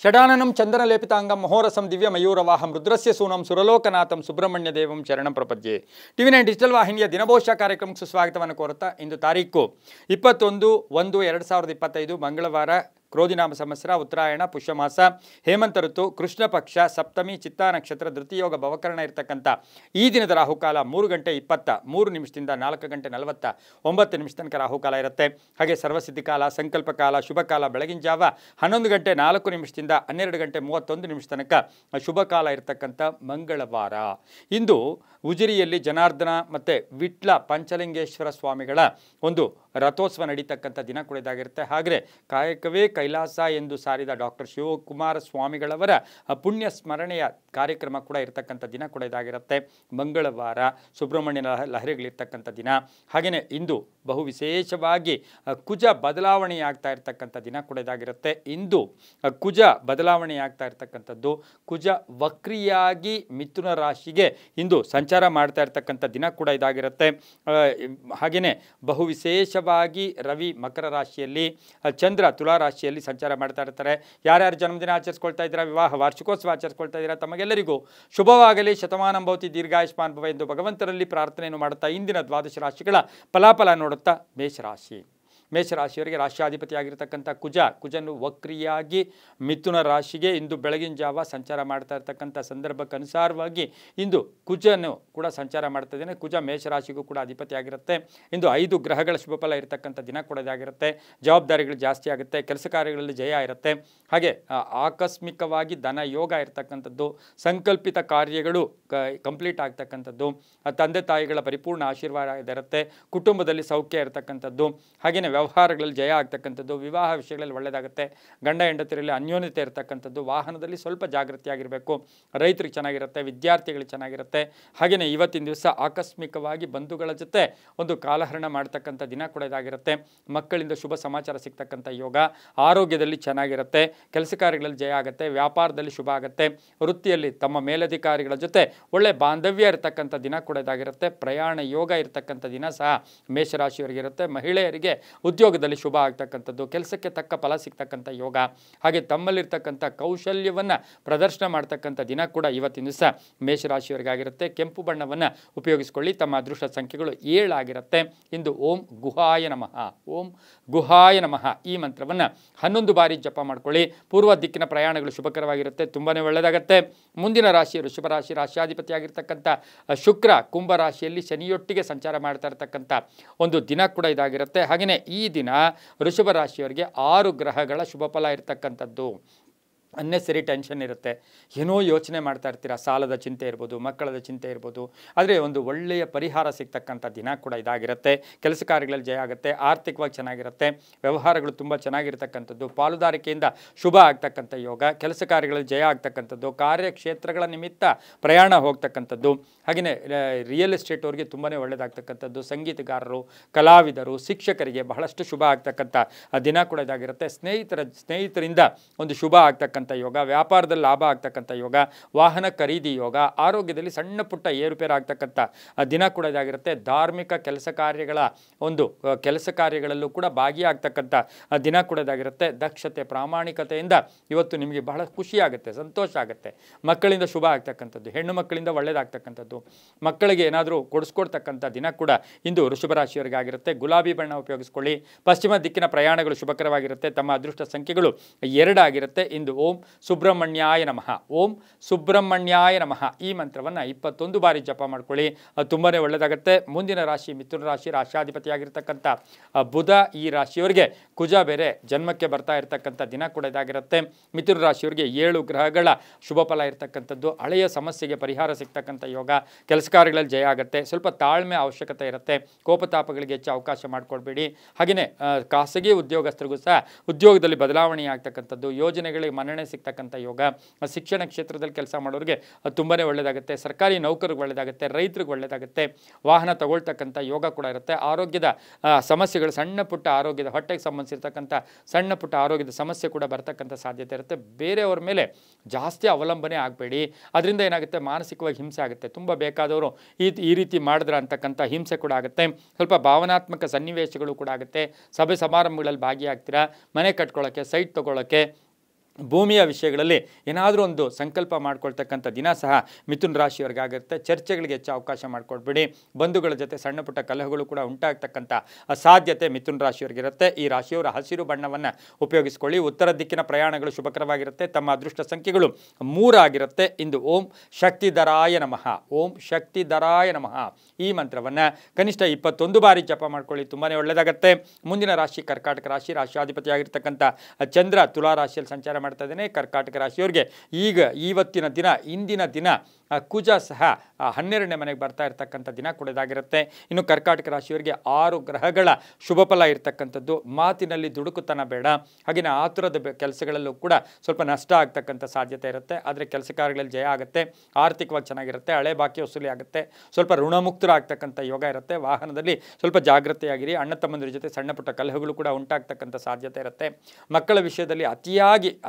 ಷಡಾನನಂ ಚಂದನಲೇಪಿತಾಂಗಂ ಮಹೋರಸಂ ದಿವ್ಯಮಯೂರವಾಹಂ ರುದ್ರಸ್ಯ ಸೂನಂ ಸುರಲೋಕನಾಥಂ ಸುಬ್ರಹ್ಮಣ್ಯ ದೇವಂ ಶರಣಂ ಪ್ರಪದ್ಯೆ. ಟಿವಿ9 ಡಿಜಿಟಲ್ ವಾಹಿನಿಯ ದಿನಭವಿಷ್ಯ ಕಾರ್ಯಕ್ರಮಕ್ಕೆ ಸುಸ್ವಾಗತವನ್ನು ಕೋರುತ್ತಾ ಇಂದು ತಾರೀಕು 21/1/2025 ಮಂಗಳವಾರ, ಕ್ರೋಧಿನಾಮ ಸಂವತ್ಸರ, ಉತ್ತರಾಯಣ, ಪುಷ್ಯಮಾಸ, ಹೇಮಂತ ಋತು, ಕೃಷ್ಣ ಪಕ್ಷ, ಸಪ್ತಮಿ, ಚಿತ್ತಾ ನಕ್ಷತ್ರ, ಧೃತಿಯೋಗ, ಭವಕರಣ ಇರತಕ್ಕಂಥ ಈ ದಿನದ ರಾಹುಕಾಲ 3:23 4:49 ತನಕ ರಾಹುಕಾಲ ಇರುತ್ತೆ. ಹಾಗೆ ಸರ್ವಸಿದ್ಧಿಕಾಲ, ಸಂಕಲ್ಪ ಕಾಲ, ಶುಭ ಕಾಲ ಬೆಳಗಿನ ಜಾವ 11:04 12:31 ತನಕ ಶುಭ ಕಾಲ ಇರತಕ್ಕಂಥ ಮಂಗಳವಾರ. ಇಂದು ಉಜಿರಿಯಲ್ಲಿ ಜನಾರ್ದನ ಮತ್ತು ವಿಟ್ಲ ಪಂಚಲಿಂಗೇಶ್ವರ ಸ್ವಾಮಿಗಳ ಒಂದು ರಥೋತ್ಸವ ನಡೀತಕ್ಕಂಥ ದಿನ ಕೂಡ ಇದಾಗಿರುತ್ತೆ. ಹಾಗೆ ಕಾಯಕವೇ ಕೈಲಾಸ ಎಂದು ಸಾರಿದ ಡಾಕ್ಟರ್ ಶಿವಕುಮಾರ ಸ್ವಾಮಿಗಳವರ ಪುಣ್ಯ ಸ್ಮರಣೆಯ ಕಾರ್ಯಕ್ರಮ ಕೂಡ ಇರತಕ್ಕಂಥ ದಿನ ಕೂಡ ಇದಾಗಿರುತ್ತೆ. ಮಂಗಳವಾರ ಸುಬ್ರಹ್ಮಣ್ಯ ಲಹರಿಗಳಿರ್ತಕ್ಕಂಥ ದಿನ. ಹಾಗೆಯೇ ಇಂದು ಬಹು ವಿಶೇಷವಾಗಿ ಕುಜ ಬದಲಾವಣೆಯಾಗ್ತಾ ಇರ್ತಕ್ಕಂಥ ದಿನ ಕೂಡ ಇದಾಗಿರುತ್ತೆ. ಇಂದು ಕುಜ ಬದಲಾವಣೆಯಾಗ್ತಾ ಇರ್ತಕ್ಕಂಥದ್ದು, ಕುಜ ವಕ್ರಿಯಾಗಿ ಮಿಥುನ ರಾಶಿಗೆ ಇಂದು ಸಂಚಾರ ಮಾಡ್ತಾ ಇರ್ತಕ್ಕಂಥ ದಿನ ಕೂಡ ಇದಾಗಿರುತ್ತೆ. ಹಾಗೆಯೇ ಬಹು ವಿಶೇಷವಾಗಿ ರವಿ ಮಕರ ರಾಶಿಯಲ್ಲಿ, ಚಂದ್ರ ತುಲಾ ರಾಶಿಯಲ್ಲಿ ಸಂಚಾರ ಮಾಡ್ತಾ ಇರ್ತಾರೆ. ಯಾರ್ಯಾರು ಜನ್ಮದಿನ ಆಚರಿಸ್ಕೊಳ್ತಾ ಇದ್ದೀರಾ, ವಿವಾಹ ವಾರ್ಷಿಕೋತ್ಸವ ಆಚರಿಸ್ಕೊಳ್ತಾ ಇದ್ದೀರಾ, ತಮಗೆಲ್ಲರಿಗೂ ಶುಭವಾಗಲಿ, ಶತಮಾನಂ ಭವತಿ, ದೀರ್ಘಾಯುಷ್ಮಾನ್ ಭವ ಎಂದು ಭಗವಂತರಲ್ಲಿ ಪ್ರಾರ್ಥನೆಯನ್ನು ಮಾಡುತ್ತಾ ಇಂದಿನ ದ್ವಾದಶ ರಾಶಿಗಳ ಫಲಾಫಲ ನೋಡುತ್ತಾ ಮೇಷರಾಶಿಯವರಿಗೆ ರಾಶಿಯಾಧಿಪತಿಯಾಗಿರ್ತಕ್ಕಂಥ ಕುಜನು ವಕ್ರಿಯಾಗಿ ಮಿಥುನ ರಾಶಿಗೆ ಇಂದು ಬೆಳಗಿನ ಜಾವ ಸಂಚಾರ ಮಾಡ್ತಾ ಇರ್ತಕ್ಕಂಥ ಸಂದರ್ಭಕ್ಕನುಸಾರವಾಗಿ ಇಂದು ಕುಜನು ಕೂಡ ಸಂಚಾರ ಮಾಡ್ತಾ ಇದ್ದೇನೆ. ಕುಜ ಮೇಷರಾಶಿಗೂ ಕೂಡ ಅಧಿಪತಿಯಾಗಿರುತ್ತೆ. ಇಂದು 5 ಗ್ರಹಗಳ ಶುಭಫಲ ಇರತಕ್ಕಂಥ ದಿನ ಕೂಡ ಇದಾಗಿರುತ್ತೆ. ಜವಾಬ್ದಾರಿಗಳು ಜಾಸ್ತಿ ಆಗುತ್ತೆ, ಕೆಲಸ ಕಾರ್ಯಗಳಲ್ಲಿ ಜಯ ಇರುತ್ತೆ. ಹಾಗೆ ಆಕಸ್ಮಿಕವಾಗಿ ಧನ ಯೋಗ ಇರತಕ್ಕಂಥದ್ದು, ಸಂಕಲ್ಪಿತ ಕಾರ್ಯಗಳು ಕಂಪ್ಲೀಟ್ ಆಗ್ತಕ್ಕಂಥದ್ದು, ತಂದೆ ತಾಯಿಗಳ ಪರಿಪೂರ್ಣ ಆಶೀರ್ವಾದ ಇರುತ್ತೆ, ಕುಟುಂಬದಲ್ಲಿ ಸೌಖ್ಯ ಇರತಕ್ಕಂಥದ್ದು, ಹಾಗೆಯೇ ವ್ಯವಹಾರಗಳಲ್ಲಿ ಜಯ ಆಗ್ತಕ್ಕಂಥದ್ದು, ವಿವಾಹ ವಿಷಯಗಳಲ್ಲಿ ಒಳ್ಳೆಯದಾಗುತ್ತೆ, ಗಂಡ ಹೆಂಡತಿರಲ್ಲಿ ಅನ್ಯೋನ್ಯತೆ ಇರತಕ್ಕಂಥದ್ದು, ವಾಹನದಲ್ಲಿ ಸ್ವಲ್ಪ ಜಾಗೃತಿಯಾಗಿರಬೇಕು, ರೈತರಿಗೆ ಚೆನ್ನಾಗಿರುತ್ತೆ, ವಿದ್ಯಾರ್ಥಿಗಳಿಗೆ ಚೆನ್ನಾಗಿರುತ್ತೆ. ಹಾಗೆಯೇ ಇವತ್ತಿನ ದಿವಸ ಆಕಸ್ಮಿಕವಾಗಿ ಬಂಧುಗಳ ಜೊತೆ ಒಂದು ಕಾಲಹರಣ ಮಾಡ್ತಕ್ಕಂಥ ದಿನ ಕೂಡ ಇದಾಗಿರುತ್ತೆ. ಮಕ್ಕಳಿಂದ ಶುಭ ಸಮಾಚಾರ ಸಿಗ್ತಕ್ಕಂಥ ಯೋಗ, ಆರೋಗ್ಯದಲ್ಲಿ ಚೆನ್ನಾಗಿರುತ್ತೆ, ಕೆಲಸ ಕಾರ್ಯಗಳಲ್ಲಿ ಜಯ ಆಗುತ್ತೆ, ವ್ಯಾಪಾರದಲ್ಲಿ ಶುಭ ಆಗುತ್ತೆ, ವೃತ್ತಿಯಲ್ಲಿ ತಮ್ಮ ಮೇಲಧಿಕಾರಿಗಳ ಜೊತೆ ಒಳ್ಳೆ ಬಾಂಧವ್ಯ ಇರತಕ್ಕಂಥ ದಿನ ಕೂಡ ಇದಾಗಿರುತ್ತೆ. ಪ್ರಯಾಣ ಯೋಗ ಇರತಕ್ಕಂಥ ದಿನ ಸಹ ಮೇಷರಾಶಿಯವರಿಗೆ ಇರುತ್ತೆ. ಮಹಿಳೆಯರಿಗೆ ಉದ್ಯೋಗದಲ್ಲಿ ಶುಭ ಆಗ್ತಕ್ಕಂಥದ್ದು, ಕೆಲಸಕ್ಕೆ ತಕ್ಕ ಫಲ ಸಿಗ್ತಕ್ಕಂಥ ಯೋಗ, ಹಾಗೆ ತಮ್ಮಲ್ಲಿರ್ತಕ್ಕಂಥ ಕೌಶಲ್ಯವನ್ನು ಪ್ರದರ್ಶನ ಮಾಡ್ತಕ್ಕಂಥ ದಿನ ಕೂಡ ಇವತ್ತಿನ ದಿವಸ ಮೇಷರಾಶಿಯವರಿಗಾಗಿರುತ್ತೆ. ಕೆಂಪು ಬಣ್ಣವನ್ನು ಉಪಯೋಗಿಸಿಕೊಳ್ಳಿ. ತಮ್ಮ ಅದೃಷ್ಟ ಸಂಖ್ಯೆಗಳು 7 ಆಗಿರುತ್ತೆ. ಇಂದು ಓಂ ಗುಹಾಯ ನಮಃ ಈ ಮಂತ್ರವನ್ನು 11 ಬಾರಿ ಜಪ ಮಾಡ್ಕೊಳ್ಳಿ. ಪೂರ್ವ ದಿಕ್ಕಿನ ಪ್ರಯಾಣಗಳು ಶುಭಕರವಾಗಿರುತ್ತೆ, ತುಂಬಾ ಒಳ್ಳೆಯದಾಗುತ್ತೆ. ಮುಂದಿನ ರಾಶಿ ವೃಷಭ ರಾಶಿ, ರಾಶಿಯಾಧಿಪತಿಯಾಗಿರ್ತಕ್ಕಂಥ ಶುಕ್ರ ಕುಂಭ ರಾಶಿಯಲ್ಲಿ ಶನಿಯೊಟ್ಟಿಗೆ ಸಂಚಾರ ಮಾಡ್ತಾ ಇರತಕ್ಕಂಥ ಒಂದು ದಿನ ಕೂಡ ಇದಾಗಿರುತ್ತೆ. ಹಾಗೆಯೇ ಈ ದಿನ ವೃಷಭ ರಾಶಿಯವರಿಗೆ 6 ಗ್ರಹಗಳ ಶುಭ ಫಲ ಇರತಕ್ಕಂಥದ್ದು. ಅನ್ನೆಸರಿ ಟೆನ್ಷನ್ ಇರುತ್ತೆ, ಏನೋ ಯೋಚನೆ ಮಾಡ್ತಾ ಇರ್ತೀರ, ಸಾಲದ ಚಿಂತೆ ಇರ್ಬೋದು, ಮಕ್ಕಳದ ಚಿಂತೆ ಇರ್ಬೋದು, ಆದರೆ ಒಂದು ಒಳ್ಳೆಯ ಪರಿಹಾರ ಸಿಗ್ತಕ್ಕಂಥ ದಿನ ಕೂಡ ಇದಾಗಿರುತ್ತೆ. ಕೆಲಸ ಕಾರ್ಯಗಳಲ್ಲಿ ಜಯ ಆಗುತ್ತೆ, ಆರ್ಥಿಕವಾಗಿ ಚೆನ್ನಾಗಿರುತ್ತೆ, ವ್ಯವಹಾರಗಳು ತುಂಬ ಚೆನ್ನಾಗಿರ್ತಕ್ಕಂಥದ್ದು, ಪಾಲುದಾರಿಕೆಯಿಂದ ಶುಭ ಆಗ್ತಕ್ಕಂಥ ಯೋಗ, ಕೆಲಸ ಕಾರ್ಯಗಳಲ್ಲಿ ಜಯ ಆಗ್ತಕ್ಕಂಥದ್ದು, ಕಾರ್ಯಕ್ಷೇತ್ರಗಳ ನಿಮಿತ್ತ ಪ್ರಯಾಣ ಹೋಗ್ತಕ್ಕಂಥದ್ದು, ಹಾಗೆಯೇ ರಿಯಲ್ ಎಸ್ಟೇಟ್ ಅವ್ರಿಗೆ ತುಂಬಾ ಒಳ್ಳೆಯದಾಗ್ತಕ್ಕಂಥದ್ದು, ಸಂಗೀತಗಾರರು, ಕಲಾವಿದರು, ಶಿಕ್ಷಕರಿಗೆ ಬಹಳಷ್ಟು ಶುಭ ಆಗ್ತಕ್ಕಂಥ ದಿನ ಕೂಡ ಇದಾಗಿರುತ್ತೆ. ಸ್ನೇಹಿತರಿಂದ ಒಂದು ಶುಭ ಆಗ್ತಕ್ಕಂಥ ಯೋಗ, ವ್ಯಾಪಾರದಲ್ಲಿ ಲಾಭ ಆಗ್ತಕ್ಕಂಥ ಯೋಗ, ವಾಹನ ಖರೀದಿ ಯೋಗ, ಆರೋಗ್ಯದಲ್ಲಿ ಸಣ್ಣ ಪುಟ್ಟ ಏರುಪೇರು ಆಗ್ತಕ್ಕಂಥ ದಿನ ಕೂಡ ಇದಾಗಿರುತ್ತೆ. ಧಾರ್ಮಿಕ ಕೆಲಸ ಕಾರ್ಯಗಳಲ್ಲೂ ಕೂಡ ಭಾಗಿಯಾಗ್ತಕ್ಕಂಥ ದಿನ ಕೂಡ ಇದಾಗಿರುತ್ತೆ. ದಕ್ಷತೆ, ಪ್ರಾಮಾಣಿಕತೆಯಿಂದ ಇವತ್ತು ನಿಮಗೆ ಬಹಳ ಖುಷಿಯಾಗುತ್ತೆ, ಸಂತೋಷ ಆಗುತ್ತೆ. ಮಕ್ಕಳಿಂದ ಶುಭ ಆಗ್ತಕ್ಕಂಥದ್ದು, ಹೆಣ್ಣು ಮಕ್ಕಳಿಂದ ಒಳ್ಳೆಯದಾಗ್ತಕ್ಕಂಥದ್ದು, ಮಕ್ಕಳಿಗೆ ಏನಾದರೂ ಕೊಡಿಸ್ಕೊಡ್ತಕ್ಕಂಥ ದಿನ ಕೂಡ ಇಂದು ವೃಷಭ ರಾಶಿಯವರಿಗಾಗಿರುತ್ತೆ. ಗುಲಾಬಿ ಬಣ್ಣ ಉಪಯೋಗಿಸ್ಕೊಳ್ಳಿ. ಪಶ್ಚಿಮ ದಿಕ್ಕಿನ ಪ್ರಯಾಣಗಳು ಶುಭಕರವಾಗಿರುತ್ತೆ. ತಮ್ಮ ಅದೃಷ್ಟ ಸಂಖ್ಯೆಗಳು 2 ಆಗಿರುತ್ತೆ. ಇಂದು ಓಂ ಸುಬ್ರಹ್ಮಣ್ಯಾಯ ನಮಃ ಈ ಮಂತ್ರವನ್ನು 21 ಬಾರಿ ಜಪ ಮಾಡ್ಕೊಳ್ಳಿ, ತುಂಬಾ ಒಳ್ಳೆಯದಾಗುತ್ತೆ. ಮುಂದಿನ ರಾಶಿ ಮಿಥುನ ರಾಶಿ, ರಾಶಿಯಾಧಿಪತಿಯಾಗಿರ್ತಕ್ಕಂಥ ಬುಧ ಈ ರಾಶಿಯವರಿಗೆ, ಕುಜ ಬೇರೆ ಜನ್ಮಕ್ಕೆ ಬರ್ತಾ ಇರತಕ್ಕಂಥ ದಿನ ಕೂಡ ಇದಾಗಿರುತ್ತೆ. ಮಿಥುನ ರಾಶಿಯವರಿಗೆ 7 ಗ್ರಹಗಳ ಶುಭ ಫಲ ಇರತಕ್ಕಂಥದ್ದು, ಹಳೆಯ ಸಮಸ್ಯೆಗೆ ಪರಿಹಾರ ಸಿಗ್ತಕ್ಕಂಥ ಯೋಗ, ಕೆಲಸ ಕಾರ್ಯಗಳಲ್ಲಿ ಜಯ ಆಗುತ್ತೆ. ಸ್ವಲ್ಪ ತಾಳ್ಮೆ ಅವಶ್ಯಕತೆ ಇರುತ್ತೆ, ಕೋಪತಾಪಗಳಿಗೆ ಹೆಚ್ಚು ಅವಕಾಶ ಮಾಡಿಕೊಡ್ಬೇಡಿ. ಹಾಗೆಯೇ ಖಾಸಗಿ ಉದ್ಯೋಗಸ್ಥರಿಗೂ ಸಹ ಉದ್ಯೋಗದಲ್ಲಿ ಬದಲಾವಣೆ ಆಗ್ತಕ್ಕಂಥದ್ದು, ಯೋಜನೆಗಳಿಗೆ ಮನ್ನಣೆ ಸಿಗ್ತಕ್ಕಂಥ ಯೋಗ, ಶಿಕ್ಷಣ ಕ್ಷೇತ್ರದಲ್ಲಿ ಕೆಲಸ ಮಾಡೋರಿಗೆ ತುಂಬಾ ಒಳ್ಳೆಯದಾಗುತ್ತೆ. ಸರ್ಕಾರಿ ನೌಕರಿಗೆ ಒಳ್ಳೆಯದಾಗುತ್ತೆ, ರೈತರಿಗೆ ಒಳ್ಳೆಯದಾಗುತ್ತೆ. ವಾಹನ ತಗೊಳ್ತಕ್ಕಂಥ ಯೋಗ ಕೂಡ ಇರುತ್ತೆ. ಆರೋಗ್ಯದ ಸಮಸ್ಯೆಗಳು, ಸಣ್ಣ ಪುಟ್ಟ ಆರೋಗ್ಯದ, ಹೊಟ್ಟೆಗೆ ಸಂಬಂಧಿಸಿರ್ತಕ್ಕಂಥ ಸಣ್ಣ ಪುಟ್ಟ ಆರೋಗ್ಯದ ಸಮಸ್ಯೆ ಕೂಡ ಬರ್ತಕ್ಕಂಥ ಸಾಧ್ಯತೆ ಇರುತ್ತೆ. ಬೇರೆಯವ್ರ ಮೇಲೆ ಜಾಸ್ತಿ ಅವಲಂಬನೆ ಆಗಬೇಡಿ, ಅದರಿಂದ ಏನಾಗುತ್ತೆ, ಮಾನಸಿಕವಾಗಿ ಹಿಂಸೆ ಆಗುತ್ತೆ. ತುಂಬ ಬೇಕಾದವರು ಈ ರೀತಿ ಮಾಡಿದ್ರ ಅಂತಕ್ಕಂಥ ಹಿಂಸೆ ಕೂಡ ಆಗುತ್ತೆ. ಸ್ವಲ್ಪ ಭಾವನಾತ್ಮಕ ಸನ್ನಿವೇಶಗಳು ಕೂಡ ಆಗುತ್ತೆ. ಸಭೆ ಸಮಾರಂಭಗಳಲ್ಲಿ ಭಾಗಿಯಾಗ್ತೀರಾ, ಮನೆ ಕಟ್ಕೊಳ್ಳೋಕ್ಕೆ, ಸೈಟ್ ತೊಗೊಳ್ಳೋಕ್ಕೆ, ಭೂಮಿಯ ವಿಷಯಗಳಲ್ಲಿ ಏನಾದರೂ ಒಂದು ಸಂಕಲ್ಪ ಮಾಡ್ಕೊಳ್ತಕ್ಕಂಥ ದಿನ ಸಹ ಮಿಥುನ ರಾಶಿಯವರಿಗಾಗುತ್ತೆ. ಚರ್ಚೆಗಳಿಗೆ ಹೆಚ್ಚು ಅವಕಾಶ ಮಾಡಿಕೊಡ್ಬೇಡಿ. ಬಂಧುಗಳ ಜೊತೆ ಸಣ್ಣ ಪುಟ್ಟ ಕಲಹಗಳು ಕೂಡ ಉಂಟಾಗ್ತಕ್ಕಂಥ ಸಾಧ್ಯತೆ ಮಿಥುನ ರಾಶಿಯವರಿಗಿರುತ್ತೆ. ಈ ರಾಶಿಯವರ ಹಸಿರು ಬಣ್ಣವನ್ನು ಉಪಯೋಗಿಸ್ಕೊಳ್ಳಿ. ಉತ್ತರ ದಿಕ್ಕಿನ ಪ್ರಯಾಣಗಳು ಶುಭಕರವಾಗಿರುತ್ತೆ. ತಮ್ಮ ಅದೃಷ್ಟ ಸಂಖ್ಯೆಗಳು 3 ಆಗಿರುತ್ತೆ. ಇಂದು ಓಂ ಶಕ್ತಿಧರಾಯ ನಮಃ, ಓಂ ಶಕ್ತಿಧರಾಯ ನಮಃ ಈ ಮಂತ್ರವನ್ನು ಕನಿಷ್ಠ 21 ಬಾರಿ ಜಪ ಮಾಡ್ಕೊಳ್ಳಿ, ತುಂಬಾ ಒಳ್ಳೆಯದಾಗುತ್ತೆ. ಮುಂದಿನ ರಾಶಿ ಕರ್ಕಾಟಕ ರಾಶಿ. ರಾಶಿಯಾಧಿಪತಿಯಾಗಿರ್ತಕ್ಕಂಥ ಚಂದ್ರ ತುಲಾ ರಾಶಿಯಲ್ಲಿ ಸಂಚಾರ ಮಾಡ್ತಾ ಇದ್ದೇನೆ. ಕರ್ಕಾಟಕ ರಾಶಿಯವರಿಗೆ ಈಗ ಇವತ್ತಿನ ದಿನ, ಇಂದಿನ ದಿನ ಕುಜ ಸಹ 12ನೇ ಮನೆಗೆ ಬರ್ತಾ ಇರ್ತಕ್ಕಂಥ ದಿನ ಕೂಡ ಇದಾಗಿರುತ್ತೆ. ಇನ್ನು ಕರ್ಕಾಟಕ ರಾಶಿಯವರಿಗೆ 6 ಗ್ರಹಗಳ ಶುಭ ಫಲ ಇರ್ತಕ್ಕಂಥದ್ದು. ಮಾತಿನಲ್ಲಿ ದುಡುಕುತನ ಬೇಡ. ಹಾಗೆಯೇ ಆತುರದ ಕೆಲಸಗಳಲ್ಲೂ ಕೂಡ ಸ್ವಲ್ಪ ನಷ್ಟ ಆಗ್ತಕ್ಕಂಥ ಸಾಧ್ಯತೆ ಇರುತ್ತೆ. ಆದರೆ ಕೆಲಸ ಕಾರ್ಯಗಳಲ್ಲಿ ಜಯ ಆಗುತ್ತೆ. ಆರ್ಥಿಕವಾಗಿ ಚೆನ್ನಾಗಿರುತ್ತೆ. ಹಳೆ ಬಾಕಿ ವಸೂಲಿ ಆಗುತ್ತೆ. ಸ್ವಲ್ಪ ಋಣಮುಕ್ತರಾಗ್ತಕ್ಕಂಥ ಯೋಗ ಇರುತ್ತೆ. ವಾಹನದಲ್ಲಿ ಸ್ವಲ್ಪ ಜಾಗೃತೆಯಾಗಿರಿ. ಅಣ್ಣ ತಮ್ಮಂದಿರ ಜೊತೆ ಸಣ್ಣ ಪುಟ್ಟ ಕಲಹಗಳು ಕೂಡ ಉಂಟಾಗ್ತಕ್ಕಂಥ ಸಾಧ್ಯತೆ ಇರುತ್ತೆ. ಮಕ್ಕಳ ವಿಷಯದಲ್ಲಿ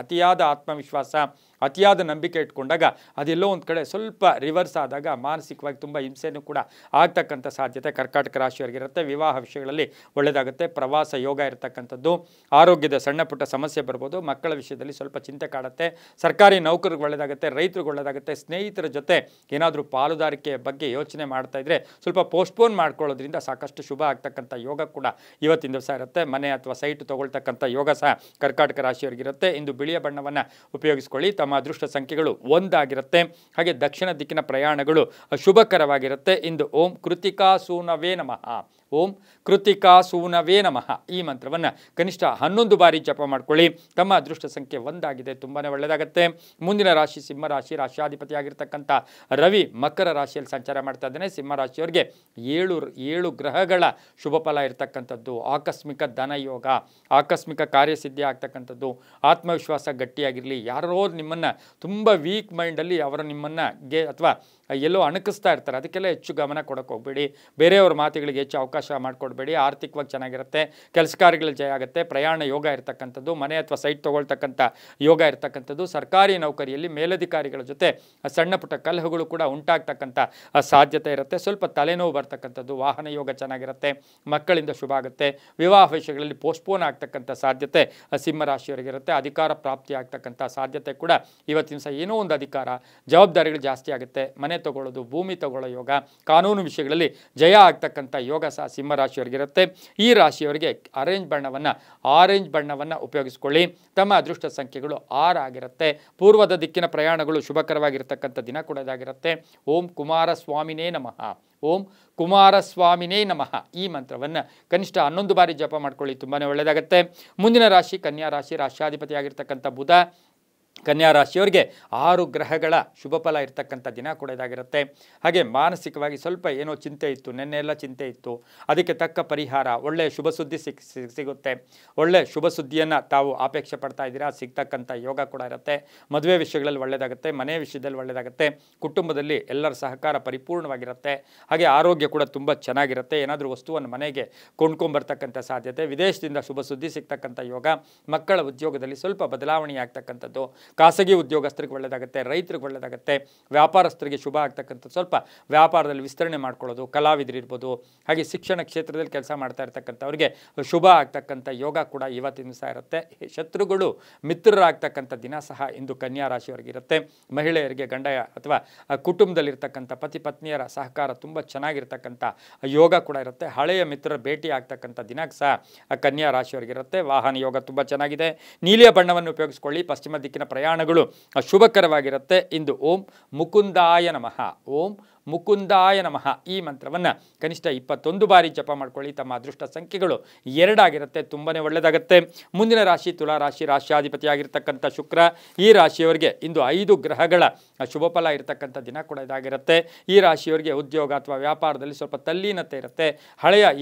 ಅತಿಯಾದ ಆತ್ಮವಿಶ್ವಾಸ, ಅತಿಯಾದ ನಂಬಿಕೆ ಇಟ್ಕೊಂಡಾಗ ಅದೆಲ್ಲೋ ಒಂದು ಕಡೆ ಸ್ವಲ್ಪ ರಿವರ್ಸ್ ಆದಾಗ ಮಾನಸಿಕವಾಗಿ ತುಂಬ ಹಿಂಸೆನೂ ಕೂಡ ಆಗ್ತಕ್ಕಂಥ ಸಾಧ್ಯತೆ ಕರ್ಕಾಟಕ ರಾಶಿಯವರಿಗಿರುತ್ತೆ. ವಿವಾಹ ವಿಷಯಗಳಲ್ಲಿ ಒಳ್ಳೆಯದಾಗುತ್ತೆ. ಪ್ರವಾಸ ಯೋಗ ಇರತಕ್ಕಂಥದ್ದು. ಆರೋಗ್ಯದ ಸಣ್ಣ ಪುಟ್ಟ ಸಮಸ್ಯೆ ಬರ್ಬೋದು. ಮಕ್ಕಳ ವಿಷಯದಲ್ಲಿ ಸ್ವಲ್ಪ ಚಿಂತೆ ಕಾಡುತ್ತೆ. ಸರ್ಕಾರಿ ನೌಕರಿಗೆ ಒಳ್ಳೆಯದಾಗುತ್ತೆ. ರೈತರಿಗೆ ಒಳ್ಳೆಯದಾಗುತ್ತೆ. ಸ್ನೇಹಿತರ ಜೊತೆ ಏನಾದರೂ ಪಾಲುದಾರಿಕೆ ಬಗ್ಗೆ ಯೋಚನೆ ಮಾಡ್ತಾ ಇದ್ರೆ ಸ್ವಲ್ಪ ಪೋಸ್ಟ್ಪೋನ್ ಮಾಡ್ಕೊಳ್ಳೋದ್ರಿಂದ ಸಾಕಷ್ಟು ಶುಭ ಆಗ್ತಕ್ಕಂಥ ಯೋಗ ಕೂಡ ಇವತ್ತಿನ ದಿವಸ ಇರುತ್ತೆ. ಮನೆ ಅಥವಾ ಸೈಟ್ ತಗೊಳ್ತಕ್ಕಂಥ ಯೋಗ ಸಹ ಕರ್ಕಾಟಕ ರಾಶಿಯವರಿಗಿರುತ್ತೆ. ಇಂದು ಬಿಳಿಯ ಬಣ್ಣವನ್ನು ಉಪಯೋಗಿಸ್ಕೊಳ್ಳಿ. ತಮ್ಮ ಅದೃಷ್ಟ ಸಂಖ್ಯೆಗಳು 1 ಆಗಿರುತ್ತೆ. ಹಾಗೆ ದಕ್ಷಿಣ ದಿಕ್ಕಿನ ಪ್ರಯಾಣಗಳು ಶುಭಕರವಾಗಿರುತ್ತೆ. ಇಂದು ಓಂ ಕೃತಿಕಾ ಸೂನವೇ ನಮಃ, ಓಂ ಕೃತಿಕಾ ಸೂನವೇ ನಮಃ ಈ ಮಂತ್ರವನ್ನು ಕನಿಷ್ಠ 11 ಬಾರಿ ಜಪ ಮಾಡ್ಕೊಳ್ಳಿ. ತಮ್ಮ ಅದೃಷ್ಟ ಸಂಖ್ಯೆ 1 ಆಗಿದೆ. ತುಂಬಾ ಒಳ್ಳೆಯದಾಗುತ್ತೆ. ಮುಂದಿನ ರಾಶಿ ಸಿಂಹರಾಶಿ. ರಾಶಿಯಾಧಿಪತಿಯಾಗಿರ್ತಕ್ಕಂಥ ರವಿ ಮಕರ ರಾಶಿಯಲ್ಲಿ ಸಂಚಾರ ಮಾಡ್ತಾ ಇದ್ದಾನೆ. ಸಿಂಹರಾಶಿಯವರಿಗೆ 7 ಗ್ರಹಗಳ ಶುಭ ಫಲ ಇರತಕ್ಕಂಥದ್ದು. ಆಕಸ್ಮಿಕ ಧನಯೋಗ, ಆಕಸ್ಮಿಕ ಕಾರ್ಯಸಿದ್ಧಿ ಆಗ್ತಕ್ಕಂಥದ್ದು. ಆತ್ಮವಿಶ್ವಾಸ ಗಟ್ಟಿಯಾಗಿರಲಿ. ಯಾರೋ ನಿಮ್ಮನ್ನು ತುಂಬ ವೀಕ್ ಮೈಂಡಲ್ಲಿ ಅವರು ನಿಮ್ಮನ್ನು ಅಥವಾ ಎಲ್ಲೋ ಅಣಕಿಸ್ತಾ ಇರ್ತಾರೆ. ಅದಕ್ಕೆಲ್ಲ ಹೆಚ್ಚು ಗಮನ ಕೊಡೋಕೆ ಹೋಗಬೇಡಿ. ಬೇರೆಯವ್ರ ಮಾತುಗಳಿಗೆ ಹೆಚ್ಚು ಅವಕಾಶ ಮಾಡಿಕೊಡ್ಬೇಡಿ. ಆರ್ಥಿಕವಾಗಿ ಚೆನ್ನಾಗಿರುತ್ತೆ. ಕೆಲಸ ಕಾರ್ಯಗಳಲ್ಲಿ ಜಯ ಆಗುತ್ತೆ. ಪ್ರಯಾಣ ಯೋಗ ಇರತಕ್ಕಂಥದ್ದು. ಮನೆ ಅಥವಾ ಸೈಟ್ ತೊಗೊಳ್ತಕ್ಕಂಥ ಯೋಗ ಇರತಕ್ಕಂಥದ್ದು. ಸರ್ಕಾರಿ ನೌಕರಿಯಲ್ಲಿ ಮೇಲಧಿಕಾರಿಗಳ ಜೊತೆ ಸಣ್ಣ ಪುಟ್ಟ ಕಲಹಗಳು ಕೂಡ ಉಂಟಾಗ್ತಕ್ಕಂಥ ಸಾಧ್ಯತೆ ಇರುತ್ತೆ. ಸ್ವಲ್ಪ ತಲೆನೋವು ಬರ್ತಕ್ಕಂಥದ್ದು. ವಾಹನ ಯೋಗ ಚೆನ್ನಾಗಿರುತ್ತೆ. ಮಕ್ಕಳಿಂದ ಶುಭ ಆಗುತ್ತೆ. ವಿವಾಹ ವಿಷಯಗಳಲ್ಲಿ ಪೋಸ್ಟ್ಪೋನ್ ಆಗ್ತಕ್ಕಂಥ ಸಾಧ್ಯತೆ ಸಿಂಹರಾಶಿಯವರಿಗಿರುತ್ತೆ. ಅಧಿಕಾರ ಪ್ರಾಪ್ತಿ ಆಗ್ತಕ್ಕಂಥ ಸಾಧ್ಯತೆ ಕೂಡ ಇವತ್ತಿನ ದಿವಸ ಏನೋ ಒಂದು ಅಧಿಕಾರ ಜವಾಬ್ದಾರಿಗಳು ಜಾಸ್ತಿ ಆಗುತ್ತೆ. ಮನೆ ತಗೊಳ್ಳೋದು, ಭೂಮಿ ತಗೊಳ್ಳೋ ಯೋಗ, ಕಾನೂನು ವಿಷಯಗಳಲ್ಲಿ ಜಯ ಆಗ್ತಕ್ಕಂಥ ಯೋಗ ಸಹ ಸಿಂಹರಾಶಿಯವರಿಗಿರುತ್ತೆ. ಈ ರಾಶಿಯವರಿಗೆ ಆರೆಂಜ್ ಬಣ್ಣವನ್ನು ಉಪಯೋಗಿಸ್ಕೊಳ್ಳಿ. ತಮ್ಮ ಅದೃಷ್ಟ ಸಂಖ್ಯೆಗಳು 6 ಆಗಿರುತ್ತೆ. ಪೂರ್ವದ ದಿಕ್ಕಿನ ಪ್ರಯಾಣಗಳು ಶುಭಕರವಾಗಿರ್ತಕ್ಕಂಥ ದಿನ ಕೂಡ ಇದಾಗಿರುತ್ತೆ. ಓಂ ಕುಮಾರಸ್ವಾಮಿನೇ ನಮಃ, ಓಂ ಕುಮಾರಸ್ವಾಮಿನೇ ನಮಃ ಈ ಮಂತ್ರವನ್ನು ಕನಿಷ್ಠ 11 ಬಾರಿ ಜಪ ಮಾಡ್ಕೊಳ್ಳಿ. ತುಂಬಾ ಒಳ್ಳೆಯದಾಗುತ್ತೆ. ಮುಂದಿನ ರಾಶಿ ಕನ್ಯಾ ರಾಶಿ. ರಾಶಿಯಾಧಿಪತಿಯಾಗಿರ್ತಕ್ಕಂಥ ಬುಧ ಕನ್ಯಾ ರಾಶಿಯವರಿಗೆ 6 ಗ್ರಹಗಳ ಶುಭ ಫಲ ಇರ್ತಕ್ಕಂಥ ದಿನ ಕೂಡ ಇದಾಗಿರುತ್ತೆ. ಹಾಗೆ ಮಾನಸಿಕವಾಗಿ ಸ್ವಲ್ಪ ಏನೋ ಚಿಂತೆ ಇತ್ತು, ನೆನ್ನೆಲ್ಲ ಚಿಂತೆ ಇತ್ತು, ಅದಕ್ಕೆ ತಕ್ಕ ಪರಿಹಾರ, ಒಳ್ಳೆಯ ಶುಭ ಸುದ್ದಿ ಸಿಗುತ್ತೆ. ಒಳ್ಳೆಯ ಶುಭ ಸುದ್ದಿಯನ್ನು ತಾವು ಅಪೇಕ್ಷೆ ಪಡ್ತಾ ಇದ್ದೀರಾ, ಸಿಗ್ತಕ್ಕಂಥ ಯೋಗ ಕೂಡ ಇರುತ್ತೆ. ಮದುವೆ ವಿಷಯಗಳಲ್ಲಿ ಒಳ್ಳೆಯದಾಗುತ್ತೆ. ಮನೆ ವಿಷಯದಲ್ಲಿ ಒಳ್ಳೆಯದಾಗುತ್ತೆ. ಕುಟುಂಬದಲ್ಲಿ ಎಲ್ಲರ ಸಹಕಾರ ಪರಿಪೂರ್ಣವಾಗಿರುತ್ತೆ. ಹಾಗೆ ಆರೋಗ್ಯ ಕೂಡ ತುಂಬ ಚೆನ್ನಾಗಿರುತ್ತೆ. ಏನಾದರೂ ವಸ್ತುವನ್ನು ಮನೆಗೆ ಕೊಂಡ್ಕೊಂಬರ್ತಕ್ಕಂಥ ಸಾಧ್ಯತೆ. ವಿದೇಶದಿಂದ ಶುಭ ಸುದ್ದಿ ಸಿಗ್ತಕ್ಕಂಥ ಯೋಗ. ಮಕ್ಕಳ ಉದ್ಯೋಗದಲ್ಲಿ ಸ್ವಲ್ಪ ಬದಲಾವಣೆ ಆಗ್ತಕ್ಕಂಥದ್ದು. ಖಾಸಗಿ ಉದ್ಯೋಗಸ್ಥರಿಗೆ ಒಳ್ಳೆಯದಾಗುತ್ತೆ. ರೈತರಿಗೆ ಒಳ್ಳೆಯದಾಗುತ್ತೆ. ವ್ಯಾಪಾರಸ್ಥರಿಗೆ ಶುಭ ಆಗ್ತಕ್ಕಂಥದ್ದು. ಸ್ವಲ್ಪ ವ್ಯಾಪಾರದಲ್ಲಿ ವಿಸ್ತರಣೆ ಮಾಡ್ಕೊಳ್ಳೋದು, ಕಲಾವಿದರಿರ್ಬೋದು, ಹಾಗೆ ಶಿಕ್ಷಣ ಕ್ಷೇತ್ರದಲ್ಲಿ ಕೆಲಸ ಮಾಡ್ತಾ ಇರ್ತಕ್ಕಂಥವ್ರಿಗೆ ಶುಭ ಆಗ್ತಕ್ಕಂಥ ಯೋಗ ಕೂಡ ಇವತ್ತಿನ ಸಹ ಇರುತ್ತೆ. ಶತ್ರುಗಳು ಮಿತ್ರರಾಗ್ತಕ್ಕಂಥ ದಿನ ಸಹ ಇಂದು ಕನ್ಯಾ ರಾಶಿಯವರಿಗಿರುತ್ತೆ. ಮಹಿಳೆಯರಿಗೆ ಗಂಡ ಅಥವಾ ಕುಟುಂಬದಲ್ಲಿರ್ತಕ್ಕಂಥ ಪತಿ ಪತ್ನಿಯರ ಸಹಕಾರ ತುಂಬ ಚೆನ್ನಾಗಿರ್ತಕ್ಕಂಥ ಯೋಗ ಕೂಡ ಇರುತ್ತೆ. ಹಳೆಯ ಮಿತ್ರರ ಭೇಟಿ ಆಗ್ತಕ್ಕಂಥ ದಿನ ಸಹ ಕನ್ಯಾ ರಾಶಿಯವರಿಗಿರುತ್ತೆ. ವಾಹನ ಯೋಗ ತುಂಬ ಚೆನ್ನಾಗಿದೆ. ನೀಲಿಯ ಬಣ್ಣವನ್ನು ಉಪಯೋಗಿಸ್ಕೊಳ್ಳಿ. ಪಶ್ಚಿಮ ದಿಕ್ಕಿನ ಪ್ರಯಾಣಗಳು ಶುಭಕರವಾಗಿರುತ್ತೆ. ಇಂದು ಓಂ ಮುಕುಂದಾಯ ನಮಃ, ಓಂ ಮುಕುಂದಾಯ ನಮಃ ಈ ಮಂತ್ರವನ್ನು ಕನಿಷ್ಠ 21 ಬಾರಿ ಜಪ ಮಾಡ್ಕೊಳ್ಳಿ. ತಮ್ಮ ಅದೃಷ್ಟ ಸಂಖ್ಯೆಗಳು 2 ಆಗಿರುತ್ತೆ. ತುಂಬಾ ಒಳ್ಳೆಯದಾಗುತ್ತೆ. ಮುಂದಿನ ರಾಶಿ ತುಲಾ ರಾಶಿ. ರಾಶಿಯಾಧಿಪತಿಯಾಗಿರ್ತಕ್ಕಂಥ ಶುಕ್ರ ಈ ರಾಶಿಯವರಿಗೆ ಇಂದು 5 ಗ್ರಹಗಳ ಶುಭ ಫಲ ಇರತಕ್ಕಂಥ ದಿನ ಕೂಡ ಇದಾಗಿರುತ್ತೆ. ಈ ರಾಶಿಯವರಿಗೆ ಉದ್ಯೋಗ ಅಥವಾ ವ್ಯಾಪಾರದಲ್ಲಿ ಸ್ವಲ್ಪ ತಲ್ಲೀನತೆ ಇರುತ್ತೆ.